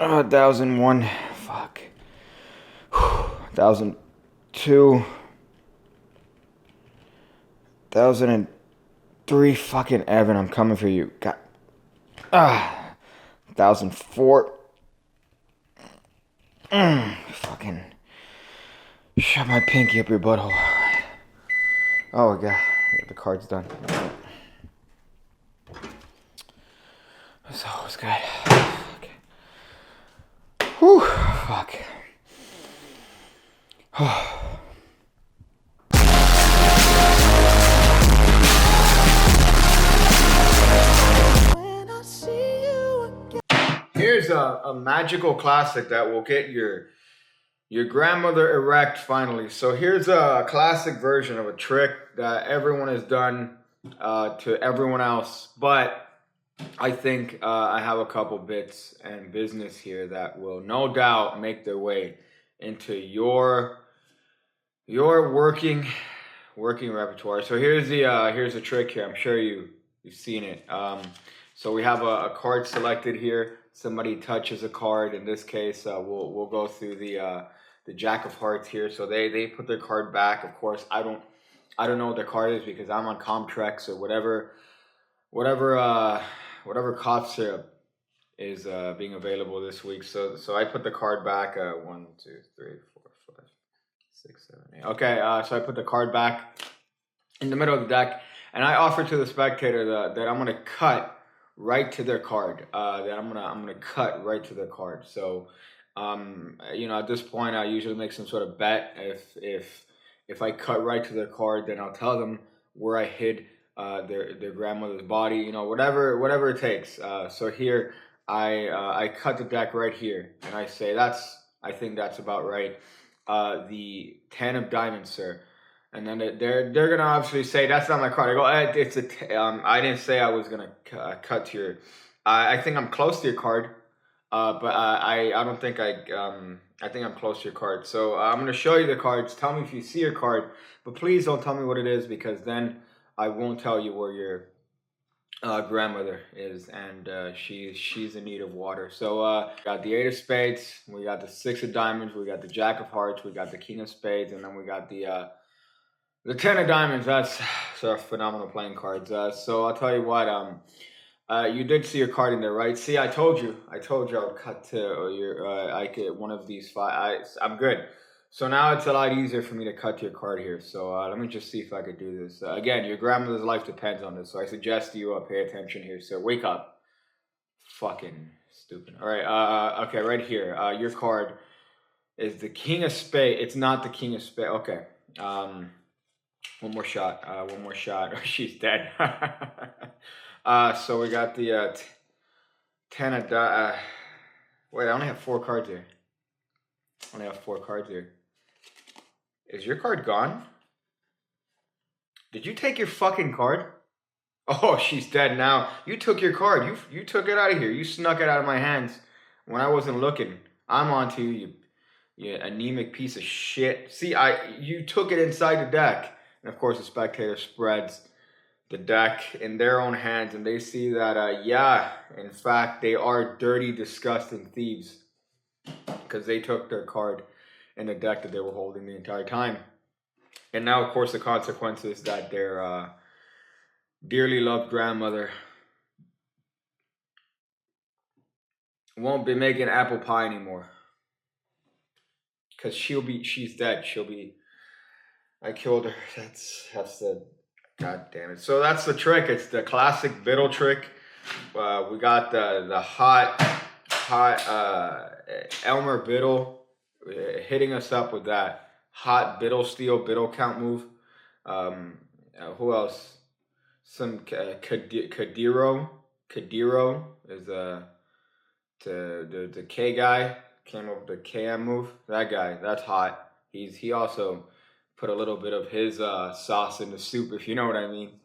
1001. Fuck. 1002. 1003. Fucking Evan, I'm coming for you. God. 1004. Fucking. Shove my pinky up your butthole. Oh my god. The card's done. So it was good. Okay. Whew. Fuck. Here's a magical classic that will get your grandmother erect finally. So here's a classic version of a trick that everyone has done to everyone else, but I think I have a couple bits and business here that will no doubt make their way into your working repertoire. So here's a trick here. I'm sure you've seen it. So we have a card selected here. Somebody touches a card. In this case, we'll go through the Jack of Hearts here. So they put their card back. Of course, I don't know what the card is because I'm on Comtrex or whatever cough syrup is being available this week. So I put the card back. 1, 2, 3, 4, 5, 6, 7, 8. Okay, so I put the card back in the middle of the deck, and I offer to the spectator that I'm gonna cut right to their card. That I'm gonna cut right to their card. So at this point, I usually make some sort of bet. If I cut right to their card, then I'll tell them where I hid their grandmother's body, whatever it takes. So here I cut the deck right here, and I say I think that's about right. The 10 of diamonds, sir. And then they're gonna obviously say that's not my card. I go, it's I didn't say I was gonna cut to your. I think I'm close to your card, but I don't think I think I'm close to your card. So I'm gonna show you the cards. Tell me if you see your card, but please don't tell me what it is because then I won't tell you where your grandmother is, and she's in need of water. So got the 8 of spades, we got the 6 of diamonds, we got the Jack of hearts, we got the King of spades, and then we got the 10 of diamonds. That's phenomenal playing cards. So I'll tell you what. You did see your card in there, right? See, I told you I would cut to your. I could one of these 5. I'm good. So now it's a lot easier for me to cut your card here. So let me just see if I could do this. Again, your grandmother's life depends on this. So I suggest you pay attention here. So wake up. Fucking stupid. All right. Okay, right here. Your card is the King of spades. It's not the King of spades. Okay. One more shot. One more shot. She's dead. So we got the 10 of wait, I only have 4 cards here. Is your card gone? Did you take your fucking card? Oh, she's dead now. You took your card. You took it out of here. You snuck it out of my hands when I wasn't looking. I'm on to you, you anemic piece of shit. See, you took it inside the deck. And of course, the spectator spreads the deck in their own hands, and they see that, yeah, in fact, they are dirty, disgusting thieves because they took their card in the deck that they were holding the entire time. And now, of course, the consequence is that their dearly loved grandmother won't be making apple pie anymore because she's dead. I killed her. That's the, god damn it. So that's the trick. It's the classic BIDDLE trick. We got the hot Elmer BIDDLE hitting us up with that hot BIDDLE steal BIDDLE count move. Who else? Some Kadiro is the K guy, came up with the KM move. That guy, that's hot. He also put a little bit of his sauce in the soup, if you know what I mean.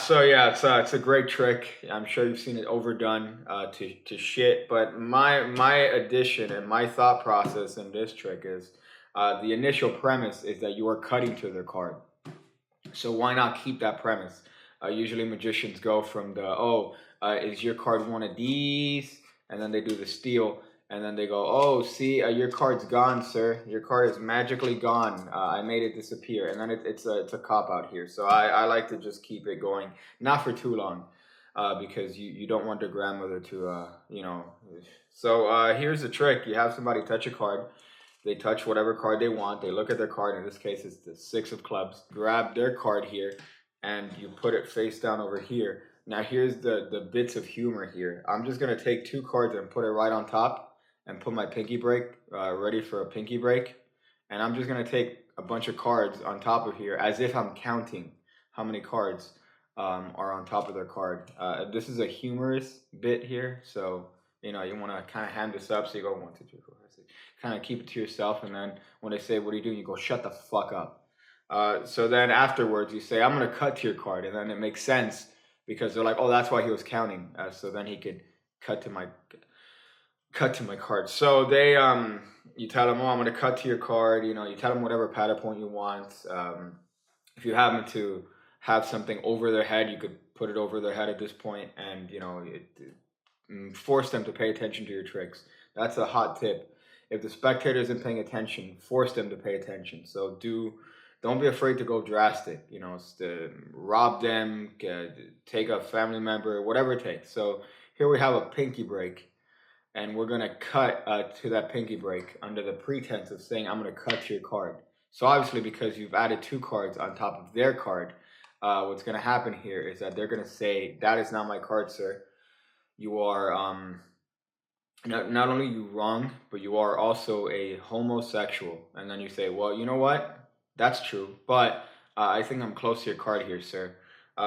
So yeah, it's a great trick. I'm sure you've seen it overdone to shit. But my addition and my thought process in this trick is the initial premise is that you are cutting to their card. So why not keep that premise? Usually magicians go from the is your card one of these? and then they do the steal, and then they go, oh, see, your card's gone, sir. Your card is magically gone. I made it disappear, and then it's a cop out here. So I like to just keep it going, not for too long, because you don't want the grandmother to you know. So here's the trick: you have somebody touch a card. They touch whatever card they want. They look at their card. In this case, it's the 6 of clubs. Grab their card here, and you put it face down over here. Now, here's the bits of humor here. I'm just going to take 2 cards and put it right on top and put my pinky break, ready for a pinky break. And I'm just going to take a bunch of cards on top of here as if I'm counting how many cards are on top of their card. This is a humorous bit here, so you know, you want to kind of hand this up. So you go 1, 2, 3, 4, 5, 6. Kind of keep it to yourself, and then when they say, what are you doing? You go, shut the fuck up. So then afterwards you say, I'm going to cut to your card, and then it makes sense because they're like, oh, that's why he was counting. So then he could cut to my card. So they you tell them, oh, I'm going to cut to your card. You know, you tell them whatever pattern point you want. If you happen to have something over their head, you could put it over their head at this point, and you know, force them to pay attention to your tricks. That's a hot tip. If the spectator isn't paying attention, force them to pay attention. So don't be afraid to go drastic. You know, rob them, take a family member, whatever it takes. So here we have a pinky break, and we're gonna cut to that pinky break under the pretense of saying I'm gonna cut to your card. So obviously, because you've added 2 cards on top of their card, what's gonna happen here is that they're gonna say, that is not my card, sir. You are not only you wrong, but you are also a homosexual. And then you say, well, you know what? That's true, but I think I'm close to your card here, sir.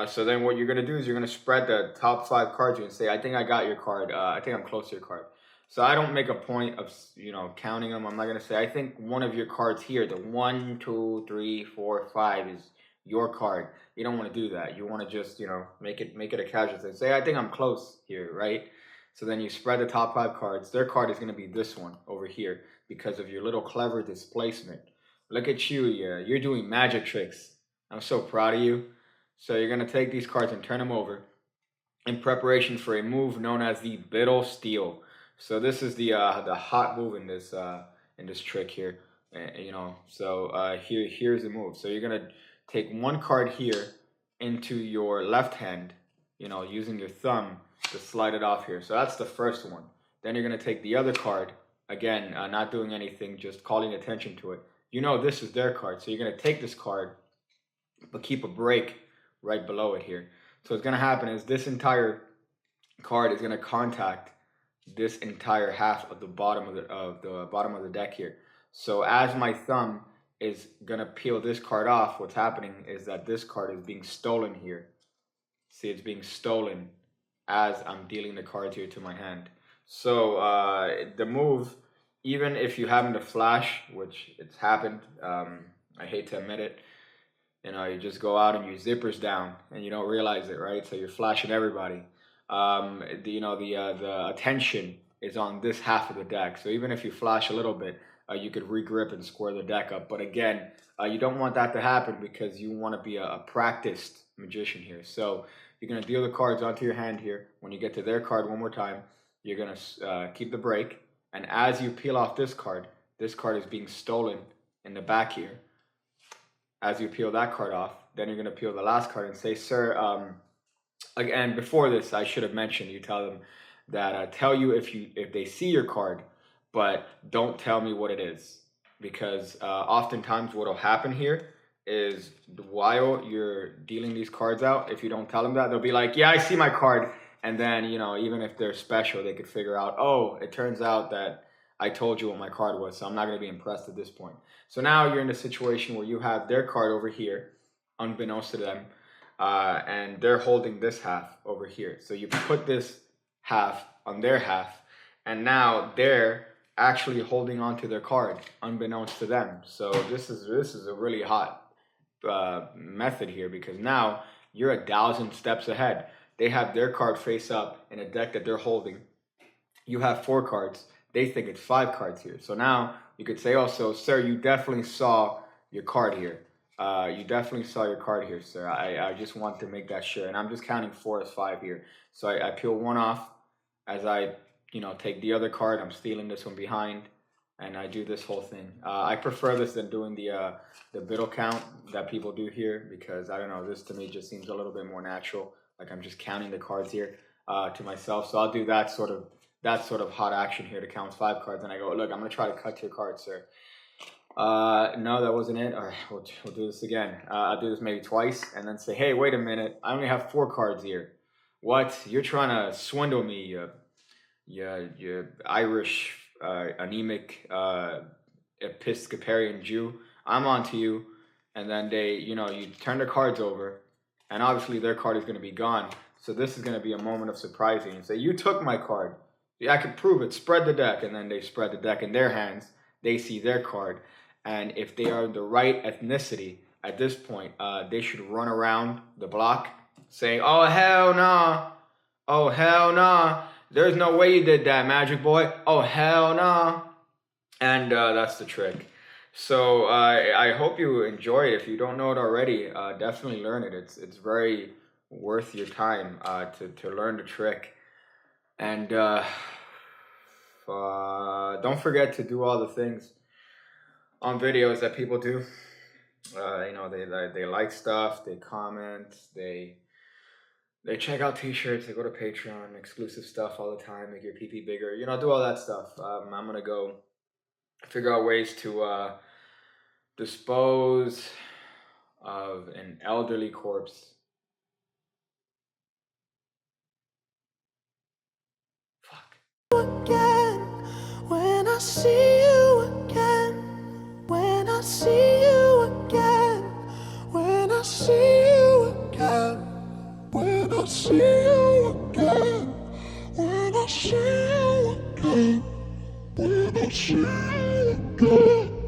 So then what you're going to do is you're going to spread the top 5 cards and say, I think I got your card. I think I'm close to your card. So I don't make a point of, you know, counting them. I'm not going to say, I think one of your cards here, the 1, 2, 3, 4, 5 is your card. You don't want to do that. You want to just, you know, make it a casual thing. Say, I think I'm close here, right? So then you spread the top 5 cards. Their card is going to be this one over here because of your little clever displacement. Look at you. Yeah, you're doing magic tricks. I'm so proud of you. So you're going to take these cards and turn them over in preparation for a move known as the BIDDLE steal. So this is the hot move in this trick here. You know, so here's the move. So you're going to take 1 card here into your left hand, you know, using your thumb to slide it off here. So that's the first one. Then you're going to take the other card, again, not doing anything, just calling attention to it. You know this is their card, so you're going to take this card, but keep a break right below it here. So what's going to happen is this entire card is going to contact this entire half of the bottom of the deck here. So as my thumb is going to peel this card off, what's happening is that this card is being stolen here. See, it's being stolen as I'm dealing the cards here to my hand. So the move, even if you happen to flash, which it's happened, I hate to admit it, you know, you just go out and your zipper's down and you don't realize it, right? So you're flashing everybody. The attention is on this half of the deck. So even if you flash a little bit, you could regrip and square the deck up. But again, you don't want that to happen because you want to be a practiced magician here. So you're going to deal the cards onto your hand here. When you get to their card one more time, you're going to keep the break. And as you peel off this card is being stolen in the back here. As you peel that card off, then you're going to peel the last card and say, sir, again, before this, I should have mentioned, you tell them that tell you if they see your card, but don't tell me what it is. Because oftentimes what will happen here is while you're dealing these cards out, if you don't tell them that, they'll be like, yeah, I see my card. And then, you know, even if they're special, they could figure out, oh, it turns out that I told you what my card was, so I'm not going to be impressed at this point. So now you're in a situation where you have their card over here, unbeknownst to them, and they're holding this half over here. So you put this half on their half, and now they're actually holding on to their card, unbeknownst to them. So this is a really hot method here, because now you're 1,000 steps ahead. They have their card face up in a deck that they're holding. You have 4 cards. They think it's 5 cards here. So now you could say, oh, so sir, you definitely saw your card here. You definitely saw your card here, sir. I just want to make that sure. And I'm just counting 4 as 5 here. So I peel 1 off as I you know, take the other card. I'm stealing this one behind, and I do this whole thing. I prefer this than doing the BIDDLE count that people do here, because I don't know, this to me just seems a little bit more natural. Like I'm just counting the cards here to myself. So I'll do that sort of hot action here to count 5 cards, and I go, look, I'm gonna try to cut your card, sir. No, that wasn't it. All right, we'll do this again. I'll do this maybe twice, and then say, hey, wait a minute, I only have 4 cards here. What? You're trying to swindle me, you Irish anemic Episcopalian Jew. I'm on to you. And then they, you know, you turn their cards over, and obviously their card is going to be gone. So this is going to be a moment of surprising. And say, you took my card. Yeah, I can prove it. Spread the deck. And then they spread the deck in their hands. They see their card. And if they are the right ethnicity at this point, they should run around the block saying, oh, hell no. Oh, hell no. There's no way you did that, Magic Boy. Oh, hell no. And that's the trick. So I hope you enjoy it. If you don't know it already, definitely learn it. It's very worth your time to learn the trick. And don't forget to do all the things on videos that people do. You know, they like stuff, they comment, they check out t-shirts, they go to Patreon, exclusive stuff all the time, make your PP bigger, you know, do all that stuff. I'm gonna go figure out ways to dispose of an elderly corpse. Fuck. Again, when I see you again, when I see you again, when I see you again, when I see you again, when I see you again, when I see you again.